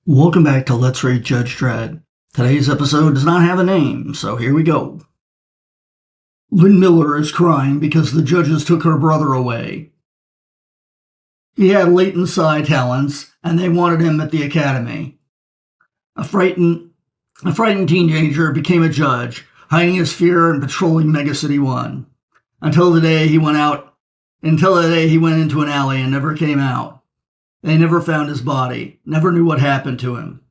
Welcome back to Let's Rate Judge Dredd. Today's episode does not have a name, so here we go. Lynn Miller is crying because the judges took her brother away. He had latent psi talents, and they wanted him at the academy. A frightened teenager became a judge, hiding his fear and patrolling Megacity 1. Until the day he went into an alley and never came out. They never found his body, never knew what happened to him.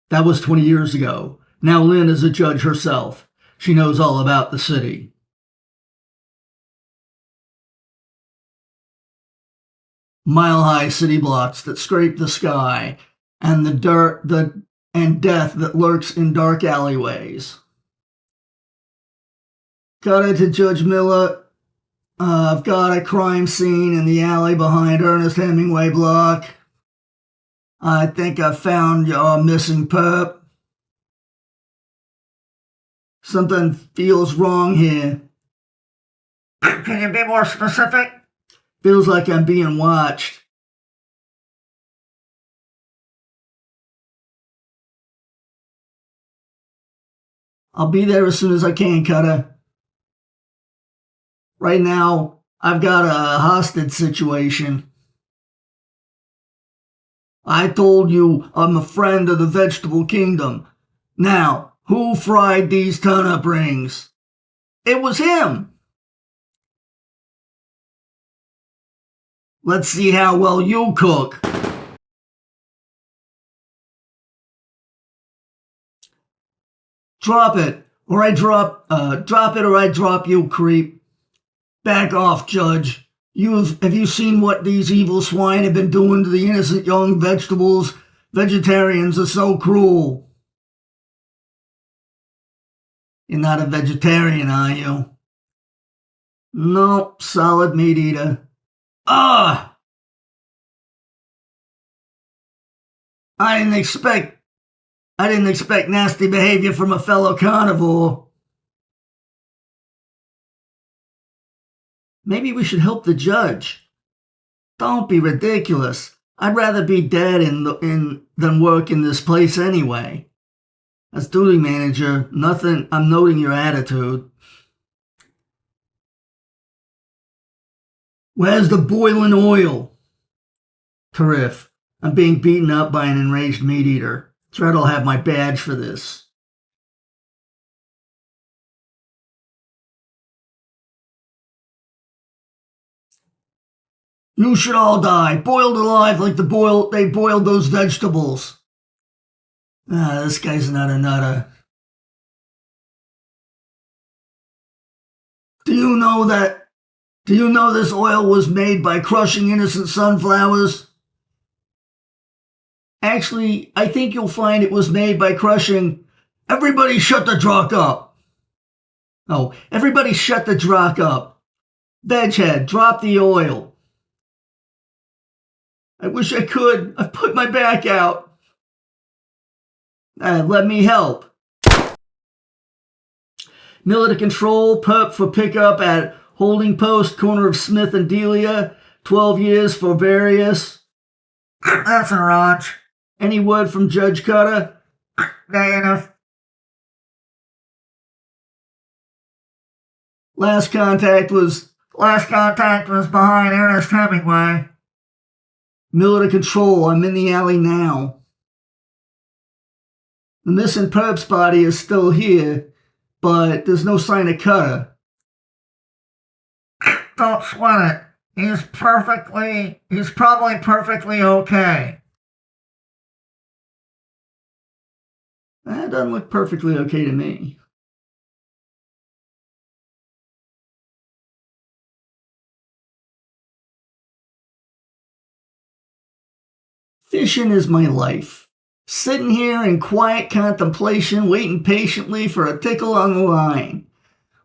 That was 20 years ago. Now Lynn is a judge herself. She knows all about the city. Mile-high city blocks that scrape the sky, and the dirt and death that lurks in dark alleyways. Got it to Judge Miller. I've got a crime scene in the alley behind Ernest Hemingway block. I think I found your missing pup. Something feels wrong here. Can you be more specific? Feels like I'm being watched. I'll be there as soon as I can, Cutter. Right now, I've got a hostage situation. I told you I'm a friend of the vegetable kingdom. Now, who fried these turnip rings? It was him. Let's see how well you cook. Drop it, or I drop you, creep. Back off, Judge. Have you seen what these evil swine have been doing to the innocent young vegetables? Vegetarians are so cruel. You're not a vegetarian, are you? Nope, solid meat eater. Ah! I didn't expect nasty behavior from a fellow carnivore. Maybe we should help the judge. Don't be ridiculous. I'd rather be dead than work in this place anyway. As duty manager, I'm noting your attitude. Where's the boiling oil? Terrific. I'm being beaten up by an enraged meat eater. Dredd will have my badge for this. You should all die, boiled alive like they boiled those vegetables. This guy's not a nutter. Do you know this oil was made by crushing innocent sunflowers? Actually, I think you'll find it was made by crushing... Everybody shut the drock up. Oh, everybody shut the drock up. Veghead, drop the oil. I wish I could. I've put my back out. Let me help. Miller to control, pup for pickup at holding post, corner of Smith and Delia. 12 years for various. That's a ranch. Any word from Judge Cutter? Negative. Last contact was behind Ernest Hemingway. Miller to control. I'm in the alley now. The missing perp's body is still here, but there's no sign of Cutter. Don't sweat it. He's probably perfectly okay. That doesn't look perfectly okay to me. Fishing is my life. Sitting here in quiet contemplation, waiting patiently for a tickle on the line.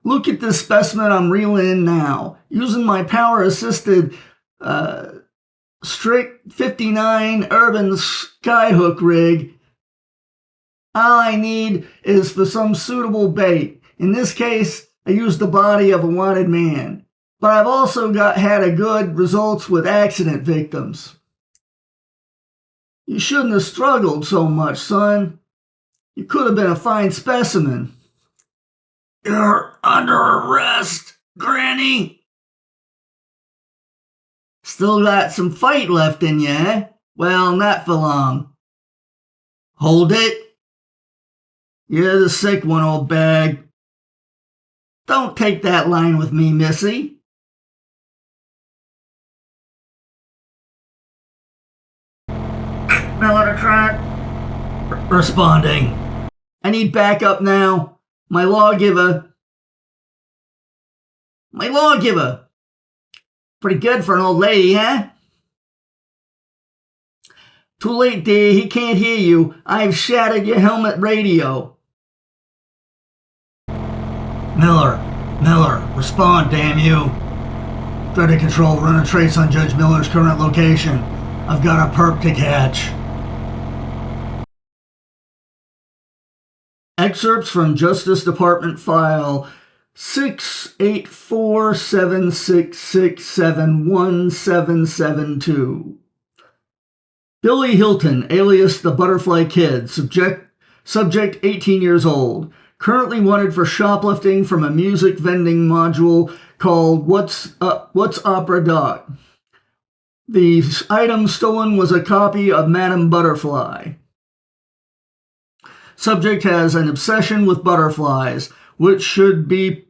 Look at this specimen I'm reeling in now, using my power-assisted strict 59 urban skyhook rig. All I need is for some suitable bait. In this case, I used the body of a wanted man. But I've also had a good results with accident victims. You shouldn't have struggled so much, son. You could have been a fine specimen. You're under arrest, Granny. Still got some fight left in you, eh? Well, not for long. Hold it. You're the sick one, old bag. Don't take that line with me, Missy. Miller to Dredd. Responding. I need backup now. My lawgiver. Pretty good for an old lady, huh? Too late, dear. He can't hear you. I've shattered your helmet radio. Miller, respond, damn you. Dread Control, run a trace on Judge Miller's current location. I've got a perp to catch. Excerpts from Justice Department File 68476671772. Billy Hilton, alias the Butterfly Kid, subject 18 years old, currently wanted for shoplifting from a music vending module called What's Opera Doc. The item stolen was a copy of Madame Butterfly. Subject has an obsession with butterflies, which would be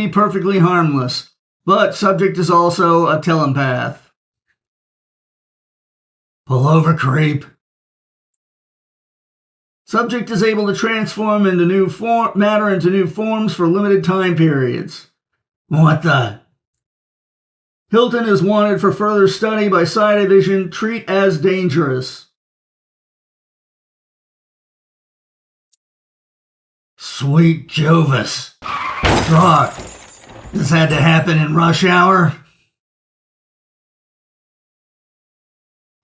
perfectly harmless, but subject is also a telepath. Pull over, creep. Subject is able to transform into matter into new forms for limited time periods. What the? Hilton is wanted for further study by Side Division. Treat as dangerous. Sweet Jovis. Draw. This had to happen in rush hour.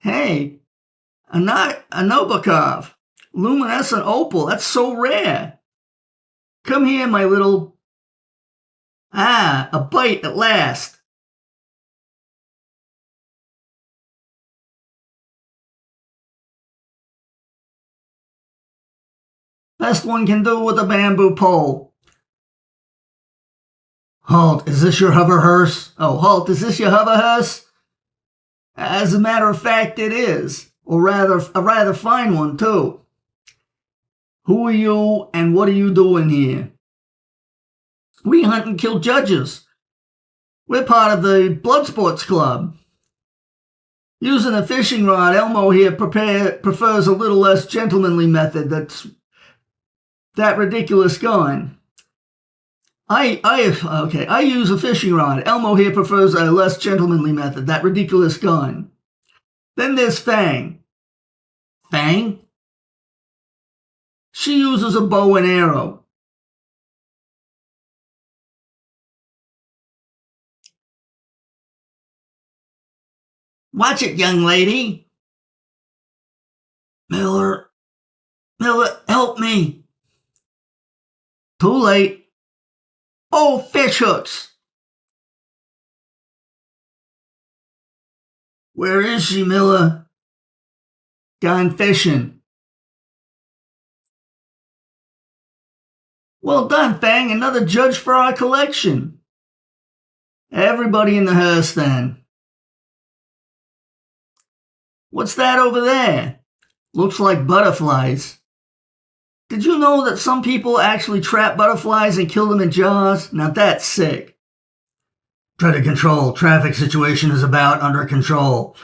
Hey, a Nobokov. Luminescent opal. That's so rare. Come here, my little... a bite at last. Best one can do with a bamboo pole. Halt, is this your hover hearse? Halt, is this your hover hearse? As a matter of fact, it is. Or rather, a rather fine one, too. Who are you, and what are you doing here? We hunt and kill judges. We're part of the Blood Sports Club. Using a fishing rod, Elmo here prefers a little less gentlemanly method. That's that ridiculous gun. I use a fishing rod. Elmo here prefers a less gentlemanly method. That ridiculous gun. Then there's Fang. Fang? She uses a bow and arrow. Watch it, young lady. Miller, help me. Too late. Oh, fish hooks. Where is she, Miller? Gone fishing. Well done, Fang. Another judge for our collection. Everybody in the hearse, then. What's that over there? Looks like butterflies. Did you know that some people actually trap butterflies and kill them in jars? Now that's sick. Dread Control. Traffic situation is about under control.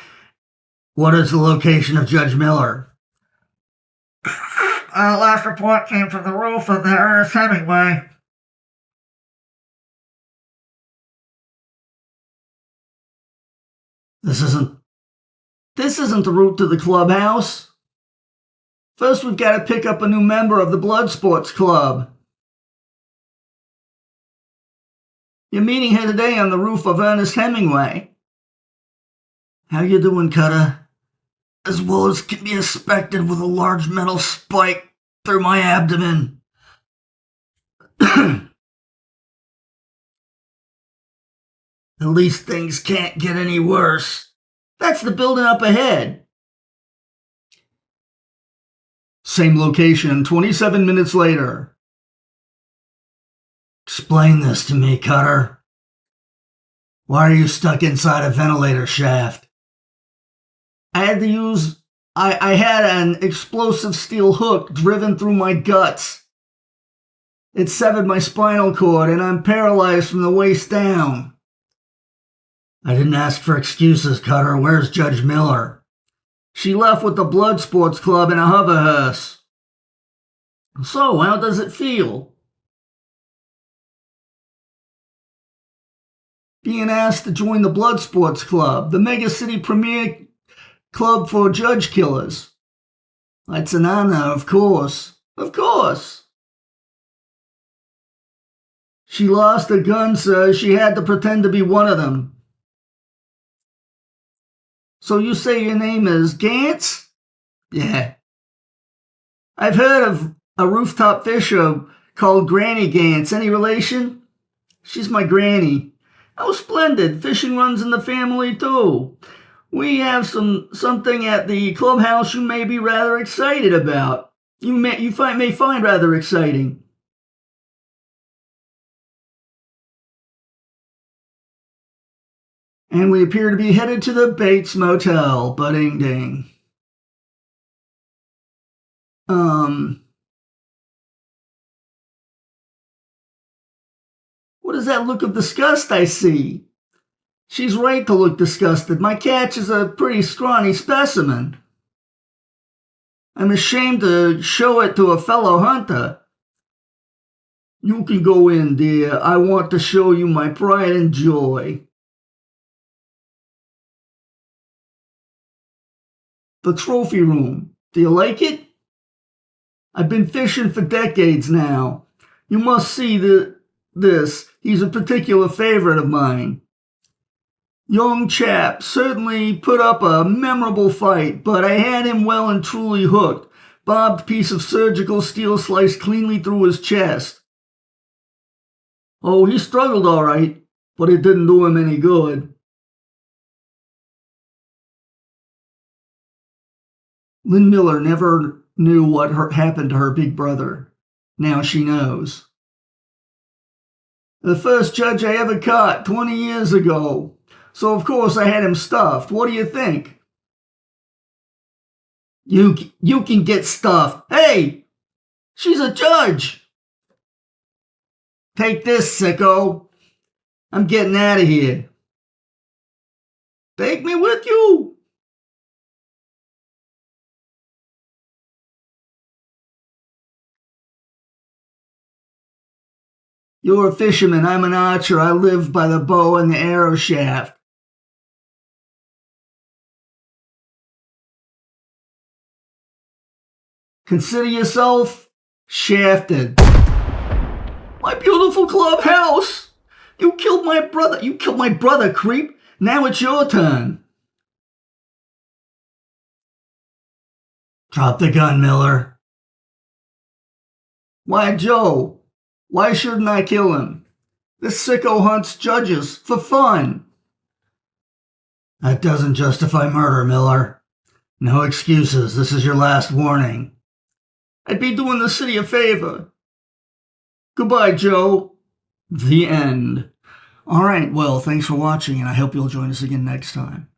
What is the location of Judge Miller? Last report came from the roof of the Ernest Hemingway. This isn't the route to the clubhouse. First, we've got to pick up a new member of the Blood Sports Club. You're meeting her today on the roof of Ernest Hemingway. How you doing, Cutter? As well as can be expected with a large metal spike through my abdomen. At least things can't get any worse. That's the building up ahead. Same location, 27 minutes later. Explain this to me, Cutter. Why are you stuck inside a ventilator shaft? I had an explosive steel hook driven through my guts. It severed my spinal cord and I'm paralyzed from the waist down. I didn't ask for excuses, Cutter. Where's Judge Miller? She left with the Blood Sports Club in a hover hearse. So, how does it feel? Being asked to join the Blood Sports Club, the mega city premier club for judge killers. That's an honor, of course. Of course. She lost her gun, sir. She had to pretend to be one of them. So you say your name is Gantz? Yeah. I've heard of a rooftop fisher called Granny Gantz. Any relation? She's my granny. Oh, splendid. Fishing runs in the family, too. We have something at the clubhouse you may be rather excited about. You may find rather exciting. And we appear to be headed to the Bates Motel. Budding ding. What is that look of disgust I see? She's right to look disgusted. My catch is a pretty scrawny specimen. I'm ashamed to show it to a fellow hunter. You can go in, dear. I want to show you my pride and joy. The trophy room. Do you like it? I've been fishing for decades now. You must see this. He's a particular favorite of mine. Young chap, certainly put up a memorable fight, but I had him well and truly hooked. Barbed piece of surgical steel sliced cleanly through his chest. Oh, he struggled all right, but it didn't do him any good. Lynn Miller never knew what happened to her big brother. Now she knows. The first judge I ever caught 20 years ago. So, of course, I had him stuffed. What do you think? You can get stuffed. Hey! She's a judge! Take this, sicko. I'm getting out of here. Take me with you. You're a fisherman. I'm an archer. I live by the bow and the arrow shaft. Consider yourself shafted. My beautiful clubhouse! You killed my brother. You killed my brother, creep. Now it's your turn. Drop the gun, Miller. Why, Joe? Why shouldn't I kill him? This sicko hunts judges for fun. That doesn't justify murder, Miller. No excuses. This is your last warning. I'd be doing the city a favor. Goodbye, Joe. The end. All right, well, thanks for watching, and I hope you'll join us again next time.